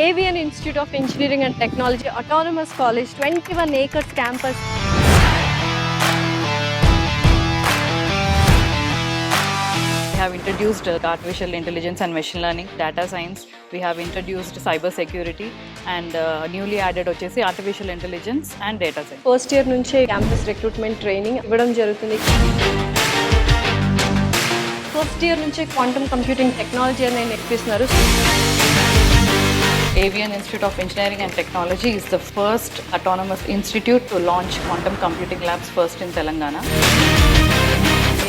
AVN Institute of Engineering and Technology, Autonomous College, 21 acres campus. We have introduced artificial intelligence and machine learning, data science. We have introduced cyber security and newly added వచ్చేసి artificial intelligence and data science. First year నుంచే campus recruitment training ఇవ్వడం జరుగుతుంది. First year నుంచే quantum computing technology అనేది నేర్పిస్తున్నారు. AVN Institute of Engineering and Technology is the first autonomous institute to launch quantum computing labs first in Telangana.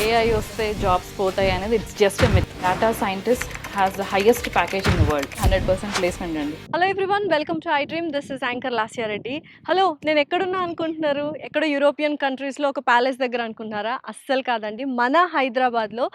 AI వస్తే jobs పోతాయి అనేది it's just a myth. Data scientist has the highest package in the world, 100% placement అండి. Hello everyone, welcome to I dream. This is anchor Lasya Reddy. Hello, నేను ఎక్కడున్నా అనుకుంటున్నారు? ఎక్కడో European కంట్రీస్లో ఒక ప్యాలెస్ దగ్గర అనుకుంటున్నారా? అస్సలు కాదండి, మన హైదరాబాద్లో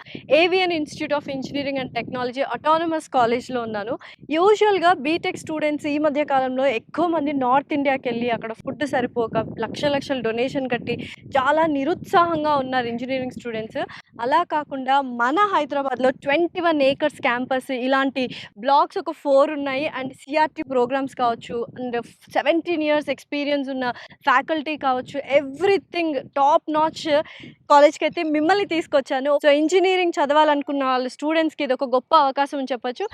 AVN institute of engineering and technology autonomous కాలేజ్లో ఉన్నాను. యూజువల్గా బీటెక్ స్టూడెంట్స్ ఈ మధ్య కాలంలో ఎక్కువ మంది నార్త్ ఇండియాకి వెళ్ళి అక్కడ ఫుడ్ సరిపోక లక్షల డొనేషన్ కట్టి చాలా నిరుత్సాహంగా ఉన్నారు ఇంజనీరింగ్ స్టూడెంట్స్. అలా కాకుండా మన హైదరాబాద్లో 21 acres క్యాంపస్, ఇలాంటి బ్లాక్స్ ఒక 4 ఉన్నాయి. అండ్ సిఆర్టీ ప్రోగ్రామ్స్ కావచ్చు, అండ్ 17 years ఎక్స్పీరియన్స్ ఉన్న ఫ్యాకల్టీ కావచ్చు, ఎవ్రీథింగ్ టాప్ నాచ్ కాలేజ్కి అయితే మిమ్మల్ని తీసుకొచ్చాను. సో ఇంజనీరింగ్ చదవాలనుకున్న వాళ్ళ స్టూడెంట్స్కి ఇది ఒక గొప్ప అవకాశం అని చెప్పొచ్చు.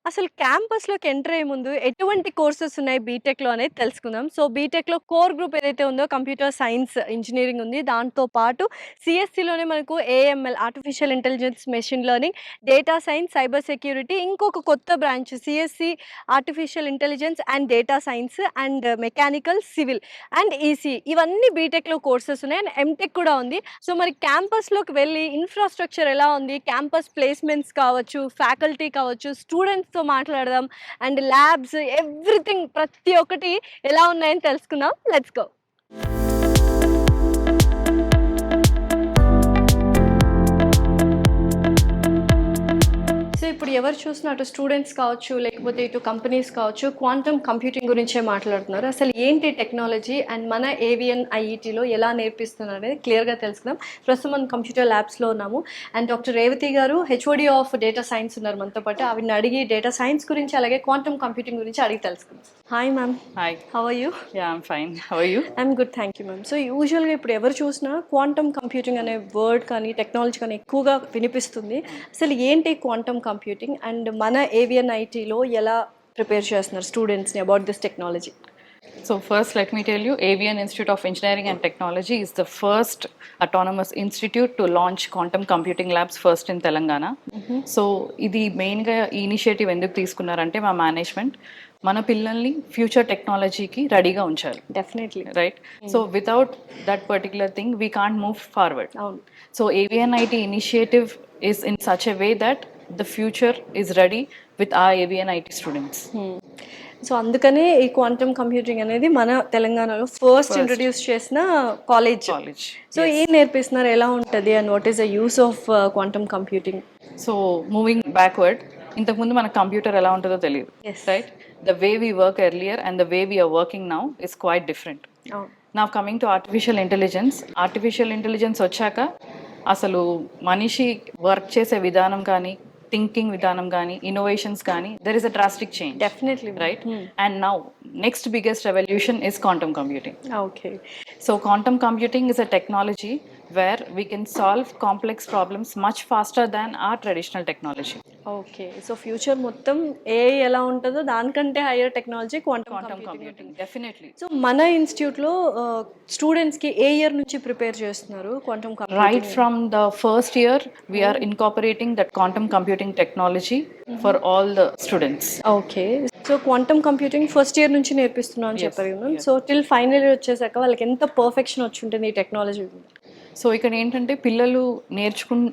అసలు క్యాంపస్లోకి ఎంటర్ అయ్యే ముందు ఎటువంటి కోర్సెస్ ఉన్నాయి బీటెక్లో అనేది తెలుసుకుందాం. సో బీటెక్లో కోర్ గ్రూప్ ఏదైతే ఉందో కంప్యూటర్ సైన్స్ ఇంజనీరింగ్ ఉంది. దాంతో పాటు సిఎస్సిలోనే మనకు AML, artificial intelligence, machine learning, data science, cyber security, ఇంకొక కొత్త branch CSC artificial intelligence and data science, and mechanical, civil and EC, ఇవన్నీ బీటెక్లో కోర్సెస్ ఉన్నాయి. అండ్ ఎంటెక్ కూడా ఉంది. సో మరి క్యాంపస్లోకి వెళ్ళి ఇన్ఫ్రాస్ట్రక్చర్ ఎలా ఉంది, క్యాంపస్ ప్లేస్మెంట్స్ కావచ్చు, ఫ్యాకల్టీ కావచ్చు, స్టూడెంట్స్తో మాట్లాడదాం, అండ్ ల్యాబ్స్, ఎవ్రీథింగ్ ప్రతి ఒక్కటి ఎలా ఉన్నాయని తెలుసుకుందాం. Let's go. సో ఇప్పుడు ఎవరు చూసినా అటు స్టూడెంట్స్ కావచ్చు, లేకపోతే ఇటు కంపెనీస్ కావచ్చు, క్వాంటమ్ కంప్యూటింగ్ గురించే మాట్లాడుతున్నారు. అసలు ఏంటి టెక్నాలజీ అండ్ మన ఏవిఎన్ ఐఈటీలో ఎలా నేర్పిస్తున్నారు అనేది క్లియర్గా తెలుసుకుందాం. ప్రస్తుతం మనం కంప్యూటర్ ల్యాబ్స్లో ఉన్నాము. అండ్ డాక్టర్ రేవతి గారు, హెచ్ఓడి ఆఫ్ డేటా సైన్స్ ఉన్నారు మనతో పాటు. ఆవిడని అడిగి డేటా సైన్స్ గురించి, అలాగే క్వాంటమ్ కంప్యూటింగ్ గురించి అడిగి తెలుసుకుందాం. Hi ma'am. Hi. How are you? Yeah, I'm fine. How are you? I'm good, thank you ma'am. So యూజువల్గా ఇప్పుడు ఎవరు చూసినా క్వాంటమ్ కంప్యూటింగ్ అనే వర్డ్ కానీ టెక్నాలజీ కానీ ఎక్కువగా వినిపిస్తుంది. అసలు ఏంటి క్వాంటమ్ కంప్యూటింగ్ అండ్ మన ఏవిఎన్ ఐటీలో ఎలా ప్రిపేర్ చేస్తున్నారు స్టూడెంట్స్ని about this technology? So first let me tell you, AVN Institute of Engineering and Technology is the first autonomous institute to launch quantum computing labs first in Telangana. So ఇది మెయిన్గా ఈ initiative ఎందుకు తీసుకున్నారంటే మా management మన పిల్లల్ని future టెక్నాలజీకి రెడీగా ఉంచాలి. Definitely right. So without that particular thing we can't move forward. అవును. So AVNIT initiative is in such a way that the future is ready with our AVNIT students. So అందుకనే ఈ quantum computing అనేది మన తెలంగాణలో first introduce చేసిన college. So ఏం నేర్పిస్తున్నారు, ఎలా ఉంటుంది, and what is the use of quantum computing? So moving backward, ఇంతకుముందు మన కంప్యూటర్ ఎలా ఉంటుందో తెలియదు. Right. The way we work earlier and the way we're working now is quite different. నా కమింగ్ టు ఆర్టిఫిషియల్ ఇంటెలిజెన్స్ వచ్చాక అసలు మనిషి work చేసే విధానం కానీ, థింకింగ్ విధానం కానీ, ఇన్నోవేషన్స్ కానీ, there is a drastic change. Definitely. Right. And now next biggest revolution is quantum computing. Okay. So quantum computing is a technology where we can solve complex problems much faster than our traditional technology. Okay. So future మొత్తం AI ఎలా ఉంటుందో దానికంటే hire technology quantum Computing, definitely. So మన ఇన్స్టిట్యూట్లో స్టూడెంట్స్కి ఏ year నుంచి prepare చేస్తున్నారు quantum computing? Right from the first year, we are incorporating that quantum computing technology for all the students. Okay. So quantum computing first year నుంచి నేర్పిస్తున్నాం అని చెప్పారు కదా. So till final year వచ్చేసాక వాళ్ళకి ఎంత పర్ఫెక్షన్ వచ్చి ఉంటుంది ఈ టెక్నాలజీ? సో ఇక్కడ ఏంటంటే పిల్లలు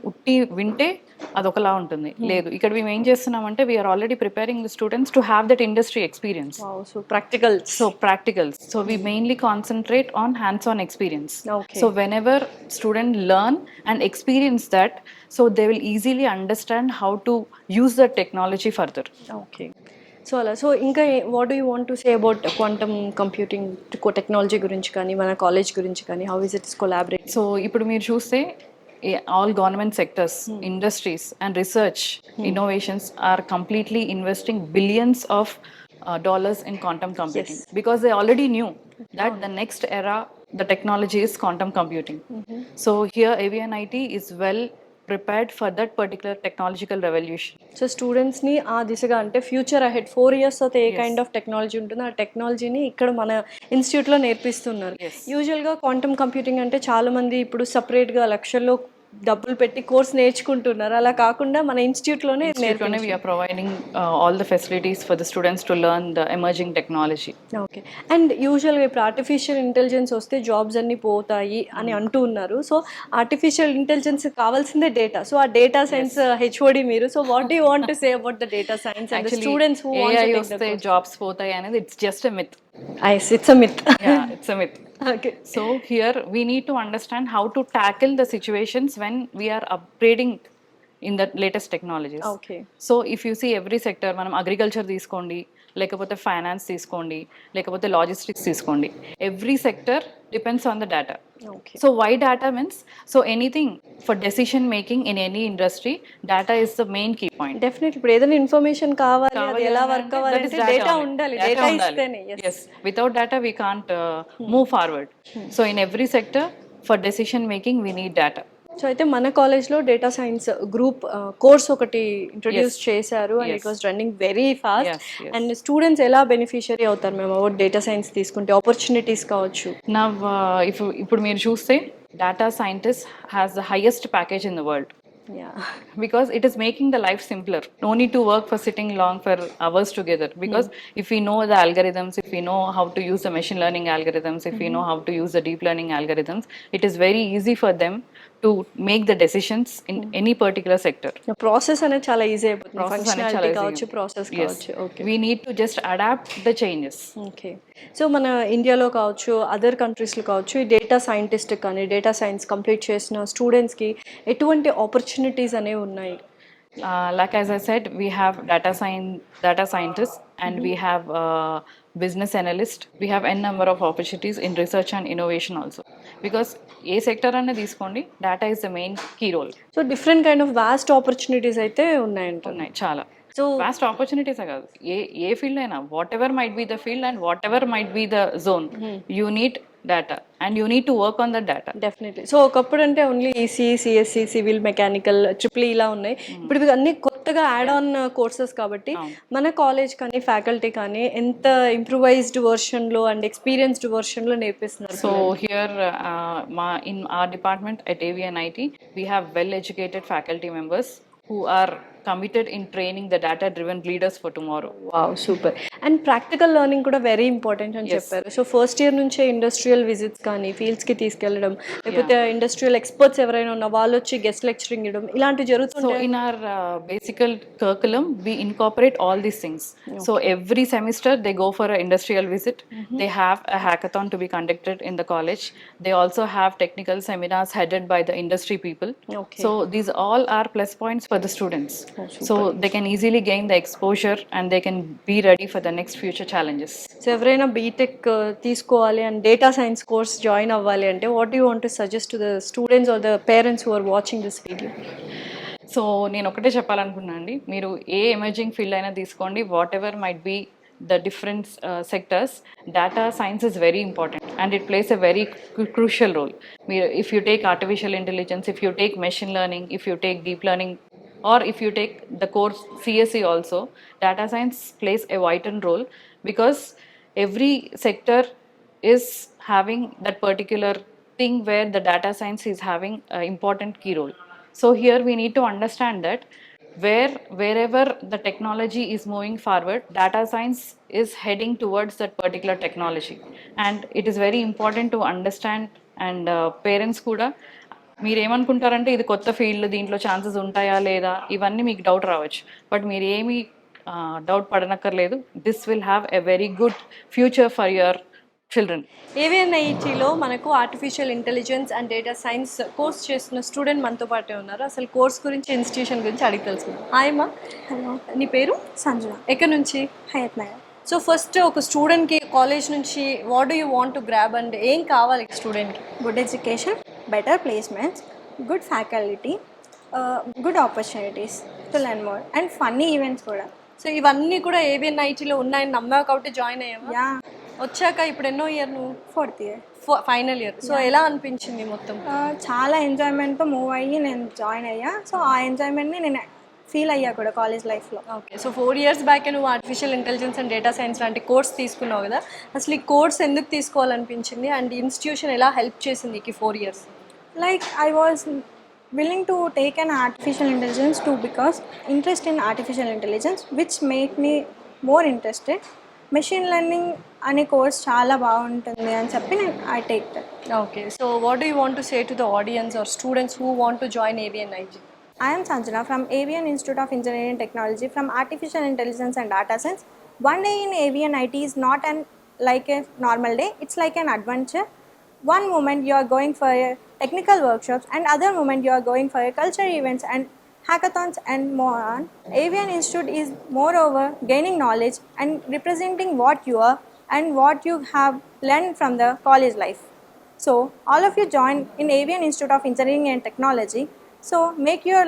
ఉట్టి వింటే అదొకలా ఉంటుంది. లేదు, ఇక్కడ మేము ఏం చేస్తున్నామంటే we're already preparing the students to have that industry experience. So practicals. So we mainly concentrate on hands-on experience. Okay. So whenever students learn and experience that, so they will easily understand how to use the technology further. Okay. So అలా, so ఇంకా what do you want to say about quantum computing technology గురించి కానీ, మన college గురించి కానీ, how is it's collaborate? So ఇప్పుడు మీరు చూస్తే all government sectors, industries, and research innovations are completely investing billions of dollars in quantum computing because they already knew that the next era, the technology is quantum computing. So here AVNIT is well prepared for that particular technological revolution. So స్టూడెంట్స్ని ఆ దిశగా అంటే future ahead 4 years తర్వాత ఏ kind of technology ఉంటుందో ఆ టెక్నాలజీని ఇక్కడ మన ఇన్స్టిట్యూట్లో నేర్పిస్తున్నారు. యూజువల్గా క్వాంటమ్ కంప్యూటింగ్ అంటే చాలామంది ఇప్పుడు సపరేట్గా లక్షల్లో డబ్బులు పెట్టి కోర్స్ నేర్చుకుంటున్నారు. అలా కాకుండా మన ఇన్స్టిట్యూట్లోనే We are providing all the facilities for the students to learn the emerging technology. Okay. And యూజువల్గా ఇప్పుడు ఆర్టిఫిషియల్ ఇంటెలిజెన్స్ వస్తే జాబ్స్ అన్నీ పోతాయి అని అంటూ ఉన్నారు. సో ఆర్టిఫిషియల్ ఇంటెలిజెన్స్ కావాల్సిందే డేటా. సో ఆ డేటా సైన్స్ హెచ్ఓడి మీరు. So what do want to say about the data science and the students who want to take the course? Jobs పోతాయి అనేది it's just a myth. It's a myth. Yeah, it's a myth. Okay. So here we need to understand how to tackle the situations when we are upgrading in the latest technologies. Okay. So if you see every sector, మనం agriculture తీసుకోండి, లేకపోతే finance తీసుకోండి, లేకపోతే logistics తీసుకోండి, every sector depends on the data. Okay. So why data means? So anything for decision making in any industry, data is the main key point. Definitely ఇప్పుడు ఏదైనా information కావాలి అది ఎలా వర్క్ అవ్వాలంటే డేటా ఉండాలి. డేటా ఇస్తేనే. Yes, without data we can't move forward. So in every sector for decision making we need data. So అయితే మన కాలేజ్లో డేటా సైన్స్ గ్రూప్ కోర్స్ ఒకటి ఇంట్రొడ్యూస్ చేశారు and it was running very fast. And students ఎలా beneficiary అవుతారు మేము about data science తీసుకుంటే? Opportunities కావచ్చు. Now ఇప్పుడు మీరు చూస్తే data scientist has the highest package in the world. Yeah. Because it is making the life simpler. No need to work for sitting long for hours together. Because if we know the algorithms, if we know how to use the machine learning algorithms, if we know how to use the deep learning algorithms, it is very easy for them to make the decisions in any particular sector. Process అనేది చాలా easy అయిపోతుంది. Functionality కావచ్చు, process కావచ్చు. Okay. We need to just adapt the changes. Okay. So మన ఇండియాలో కావచ్చు, other కంట్రీస్లో కావచ్చు, ఈ డేటా సైంటిస్ట్ కానీ డేటా సైన్స్ కంప్లీట్ చేసిన స్టూడెంట్స్కి ఎటువంటి ఆపర్చునిటీస్ అనేవి ఉన్నాయి? Like as I said, we have data scientists and we have business analyst. We have n number of opportunities in research and innovation also. Because ఏ sector అనే తీసుకోండి, data is the main key role. So different kind of vast opportunities అయితే ఉన్నాయి చాలా. సో vast ఆపర్చునిటీసే కాదు, ఏ ఫీల్డ్ అయినా, whatever might be the field and whatever might be the zone, you need data and you need to work on the data. Definitely. So ఒకప్పుడు అంటే only EC, CSC, civil, mechanical, triple ఇలా ఉన్నాయి. ఇప్పుడు ఇవి అన్ని కొత్తగా add on courses కాబట్టి మన కాలేజ్ కానీ ఫ్యాకల్టీ కానీ ఎంత ఇంప్రూవైజ్డ్ వర్షన్లో అండ్ ఎక్స్పీరియన్స్డ్ వర్షన్లో నేర్పిస్తున్నారు. So here in our department at AVNIT we have well educated faculty members who are committed in training the data driven leaders for tomorrow. Wow, super. And practical learning కూడా very important అని చెప్పారు. So first year నుంచే industrial visits కానీ ఫీల్డ్స్కి తీసుకెళ్ళడం, లేకపోతే industrial experts ఎవరైనా ఉన్న వాళ్ళు వచ్చి గెస్ట్ లెక్చరింగ్ ఇవ్వడం ఇలాంటి జరుగుతుంది. So in our basic curriculum we incorporate all these things. So every semester they go for an industrial visit. They have a hackathon to be conducted in the college. They also have technical seminars headed by the industry people. Okay. So these all are plus points for the students. So they can easily gain the exposure and they can be ready for the next future challenges. So ఎవరైనా BTech తీసుకోవాలి and data science course join అవ్వాలి అంటే what you want to suggest to the students or the parents who are watching this video? So నేను ఒకటే చెప్పాలనుకున్నాను అండి, మీరు ఏ emerging field అయినా తీసుకోండి, whatever might be the different sectors, data science is very important and it plays a very crucial role. If you take artificial intelligence, if you take machine learning, if you take deep learning, or if you take the course CSE also, data science plays a vital role because every sector is having that particular thing where the data science is having an important key role. So here we need to understand that wherever the technology is moving forward, data science is heading towards that particular technology, and it is very important to understand. And parents kuda మీరు ఏమనుకుంటారంటే ఇది కొత్త field, దీంట్లో chances ఉంటాయా లేదా, ఇవన్నీ మీకు doubt రావచ్చు. బట్ మీరు ఏమీ డౌట్ పడనక్కర్లేదు. This will have a very good future for your children. AVNITలో మనకు artificial intelligence and data science course చేస్తున్న స్టూడెంట్ మనతో పాటే ఉన్నారు. అసలు కోర్స్ గురించి, ఇన్స్టిట్యూషన్ గురించి అడిగి తెలుసుకుందాం. హాయ్ మా. హలో, నీ పేరు? సంజన. ఎక్కడి నుంచి? హయత్ నగర్. సో ఫస్ట్ ఒక స్టూడెంట్కి కాలేజ్ నుంచి what do you want to grab and ఏం కావాలి స్టూడెంట్కి? Good education, better placements, good faculty, good opportunities to learn more, and funny events కూడా. సో ఇవన్నీ కూడా ఏవిఎన్ ఐటీలో ఉన్నాయని నమ్మావు కాబట్టి జాయిన్ అయ్యావా? యా, వచ్చాక ఇప్పుడు ఎన్నో ఇయర్ నువ్వు? 4th year. Final year. So ఎలా అనిపించింది మొత్తం? చాలా ఎంజాయ్మెంట్తో మూవ్ అయ్యి నేను జాయిన్ అయ్యా. సో ఆ ఎంజాయ్మెంట్ని నేను ఫీల్ అయ్యా కూడా కాలేజ్ లైఫ్లో. ఓకే. సో 4 years బ్యాక్ నువ్వు artificial intelligence and data science లాంటి కోర్స్ తీసుకున్నావు కదా, అసలు ఈ కోర్స్ ఎందుకు తీసుకోవాలనిపించింది అండ్ ఇన్స్టిట్యూషన్ ఎలా హెల్ప్ చేసింది ఈ 4 years? Like I was willing to take an artificial intelligence too because interest in artificial intelligence which made me more interested. Machine learning అనే కోర్స్ చాలా బాగుంటుంది అని చెప్పి నేను I take that. Okay. So what do you want to say to the audience or students who want to join AVN IT? I am Sanjana from AVN Institute of Engineering and Technology from Artificial Intelligence and Data Science. One day in AVN IT is not like a normal day, it's like an adventure. One moment you are going for a technical workshops and other moment you are going for a culture events and hackathons and more on. AVN Institute is moreover gaining knowledge and representing what you are and what you have learned from the college life. So all of you join in AVN Institute of Engineering and Technology. So make your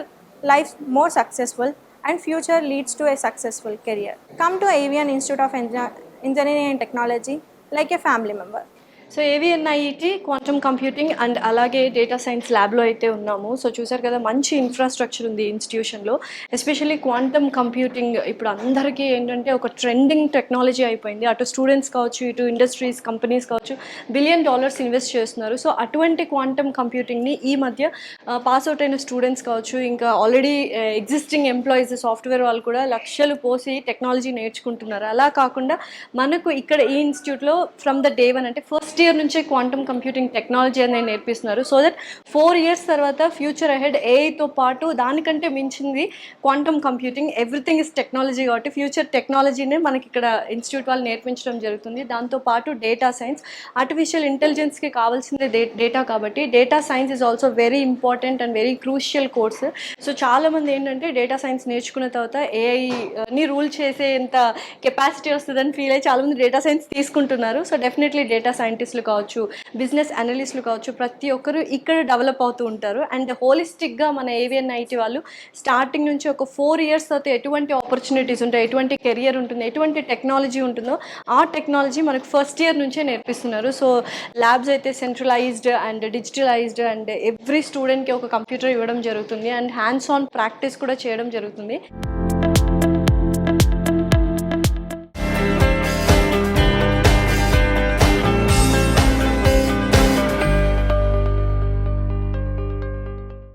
life more successful and future leads to a successful career. Come to AVN Institute of Engineering and Technology like a family member. So AVN IT quantum computing and అలాగే data science ల్యాబ్లో అయితే ఉన్నాము. So చూసారు కదా, మంచి infrastructure ఉంది ఇన్స్టిట్యూషన్లో. Especially quantum computing ఇప్పుడు అందరికీ ఏంటంటే ఒక ట్రెండింగ్ టెక్నాలజీ అయిపోయింది. అటు స్టూడెంట్స్ కావచ్చు, ఇటు ఇండస్ట్రీస్, కంపెనీస్ కావచ్చు, $1 billion ఇన్వెస్ట్ చేస్తున్నారు. సో అటువంటి క్వాంటమ్ కంప్యూటింగ్ని ఈ మధ్య పాస్ అవుట్ అయిన స్టూడెంట్స్ కావచ్చు, ఇంకా ఆల్రెడీ ఎగ్జిస్టింగ్ ఎంప్లాయీస్, సాఫ్ట్వేర్ వాళ్ళు కూడా లక్షలు పోసి టెక్నాలజీ నేర్చుకుంటున్నారు. అలా కాకుండా మనకు ఇక్కడ ఈ ఇన్స్టిట్యూట్లో ఫ్రమ్ ద డే 1 అంటే ఫస్ట్ ఇయర్ నుంచే క్వాంటమ్ కంప్యూటింగ్ టెక్నాలజీ అనేది నేర్పిస్తున్నారు. సో దట్ 4 years తర్వాత ఫ్యూచర్ అహెడ్ ఏఐతో పాటు దానికంటే మించింది quantum computing. Everything is technology కాబట్టి ఫ్యూచర్ టెక్నాలజీనే మనకి ఇక్కడ ఇన్స్టిట్యూట్ వాళ్ళు నేర్పించడం జరుగుతుంది. దాంతోపాటు డేటా సైన్స్, ఆర్టిఫిషియల్ ఇంటెలిజెన్స్కి కావాల్సిందే డేటా కాబట్టి data science is also very important and very crucial course. So చాలామంది ఏంటంటే డేటా సైన్స్ నేర్చుకున్న తర్వాత ఏఐని రూల్ చేసేంత కెపాసిటీ వస్తుందని ఫీల్ అయ్యి చాలామంది డేటా సైన్స్ తీసుకుంటున్నారు. సో డెఫినెట్లీ డేటా సైంటిస్టులు కావచ్చు, బిజినెస్ అనలిస్టులు కావచ్చు, ప్రతి ఒక్కరు ఇక్కడ డెవలప్ అవుతూ ఉంటారు. అండ్ హోలిస్టిక్గా మన ఏవిఎన్ ఐటీ వాళ్ళు స్టార్టింగ్ నుంచి ఒక 4 years తర్వాత ఎటువంటి ఆపర్చునిటీస్ ఉంటాయి, ఎటువంటి కెరియర్ ఉంటుంది, ఎటువంటి టెక్నాలజీ ఉంటుందో ఆ టెక్నాలజీ మనకు ఫస్ట్ ఇయర్ నుంచే నేర్పిస్తున్నారు. సో ల్యాబ్స్ అయితే centralised and digitalised and every స్టూడెంట్కి ఒక కంప్యూటర్ ఇవ్వడం జరుగుతుంది అండ్ హ్యాండ్స్ ఆన్ ప్రాక్టీస్ కూడా చేయడం జరుగుతుంది.